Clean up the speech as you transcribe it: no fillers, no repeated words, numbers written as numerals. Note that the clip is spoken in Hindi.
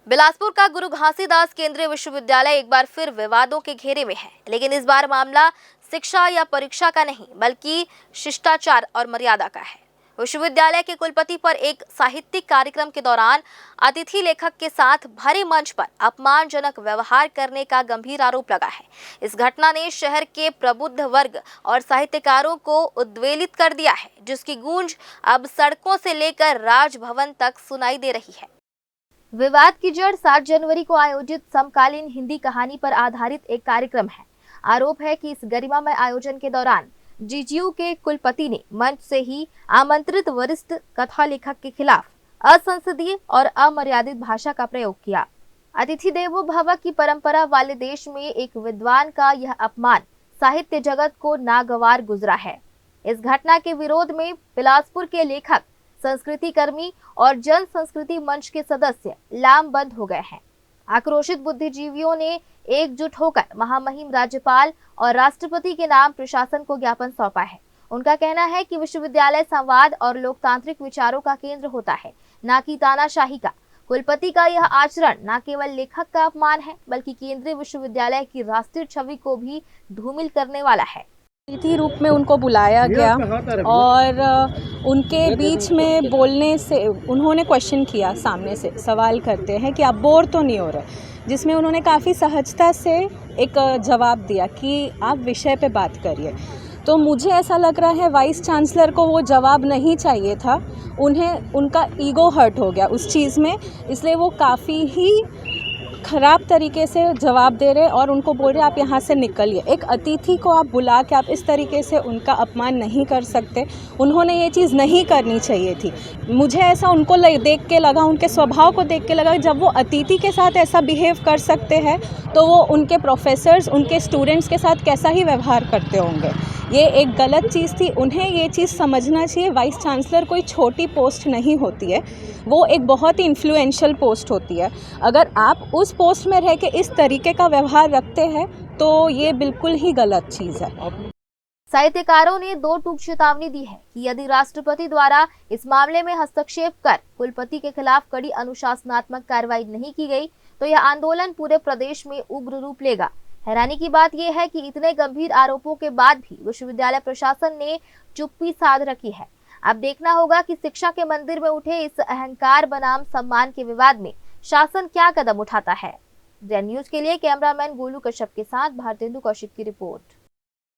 बिलासपुर का गुरु घासीदास केंद्रीय विश्वविद्यालय एक बार फिर विवादों के घेरे में है, लेकिन इस बार मामला शिक्षा या परीक्षा का नहीं बल्कि शिष्टाचार और मर्यादा का है। विश्वविद्यालय के कुलपति पर एक साहित्यिक कार्यक्रम के दौरान अतिथि लेखक के साथ भरे मंच पर अपमानजनक व्यवहार करने का गंभीर आरोप लगा है। इस घटना ने शहर के प्रबुद्ध वर्ग और साहित्यकारों को उद्वेलित कर दिया है, जिसकी गूंज अब सड़कों से लेकर राजभवन तक सुनाई दे रही है। विवाद की जड़ 7 जनवरी को आयोजित समकालीन हिंदी कहानी पर आधारित एक कार्यक्रम है। आरोप है कि इस गरिमामय आयोजन के दौरान जीजीयू के कुलपति ने मंच से ही आमंत्रित वरिष्ठ कथा लेखक के खिलाफ असंसदीय और अमर्यादित भाषा का प्रयोग किया। अतिथि देवो भव की परंपरा वाले देश में एक विद्वान का यह अपमान साहित्य जगत को नागवार गुजरा है। इस घटना के विरोध में बिलासपुर के लेखक, संस्कृति कर्मी और जन संस्कृति मंच के सदस्य लामबंद हो गए हैं। आक्रोशित बुद्धिजीवियों ने एकजुट होकर महामहिम राज्यपाल और राष्ट्रपति के नाम प्रशासन को ज्ञापन सौंपा है। उनका कहना है कि विश्वविद्यालय संवाद और लोकतांत्रिक विचारों का केंद्र होता है, न कि तानाशाही का। कुलपति का यह आचरण न केवल लेखक का अपमान है, बल्कि केंद्रीय विश्वविद्यालय की राष्ट्रीय छवि को भी धूमिल करने वाला है। अतिथि रूप में उनको बुलाया गया और उनके बीच में बोलने से उन्होंने क्वेश्चन किया, सामने से सवाल करते हैं कि आप बोर तो नहीं हो रहे, जिसमें उन्होंने काफ़ी सहजता से एक जवाब दिया कि आप विषय पे बात करिए। तो मुझे ऐसा लग रहा है वाइस चांसलर को वो जवाब नहीं चाहिए था, उन्हें उनका ईगो हर्ट हो गया उस चीज़ में, इसलिए वो काफ़ी ही ख़राब तरीके से जवाब दे रहे और उनको बोल रहे आप यहाँ से निकलिए। एक अतिथि को आप बुला के आप इस तरीके से उनका अपमान नहीं कर सकते। उन्होंने ये चीज़ नहीं करनी चाहिए थी। मुझे ऐसा उनको देख के लगा, उनके स्वभाव को देख के लगा, जब वो अतिथि के साथ ऐसा बिहेव कर सकते हैं तो वो उनके प्रोफेसर्स, उनके स्टूडेंट्स के साथ कैसा ही व्यवहार करते होंगे। ये एक गलत चीज़ थी। उन्हें ये चीज़ समझना चाहिए, वाइस चांसलर कोई छोटी पोस्ट नहीं होती है, वो एक बहुत ही इन्फ्लुएंशियल पोस्ट होती है। अगर आप उस पोस्ट में रह के इस तरीके का व्यवहार रखते हैं तो ये बिल्कुल ही गलत चीज़ है। साहित्यकारों ने दो टूक चेतावनी दी है कि यदि राष्ट्रपति द्वारा इस मामले में हस्तक्षेप कर कुलपति के खिलाफ कड़ी अनुशासनात्मक कार्रवाई नहीं की गई तो यह आंदोलन पूरे प्रदेश में उग्र रूप लेगा। हैरानी की बात यह है कि इतने गंभीर आरोपों के बाद भी विश्वविद्यालय प्रशासन ने चुप्पी साध रखी है। अब देखना होगा कि शिक्षा के मंदिर में उठे इस अहंकार बनाम सम्मान के विवाद में शासन क्या कदम उठाता है। न्यूज के लिए कैमरामैन गोलू कश्यप के साथ भारतेंदु कौशिक की रिपोर्ट।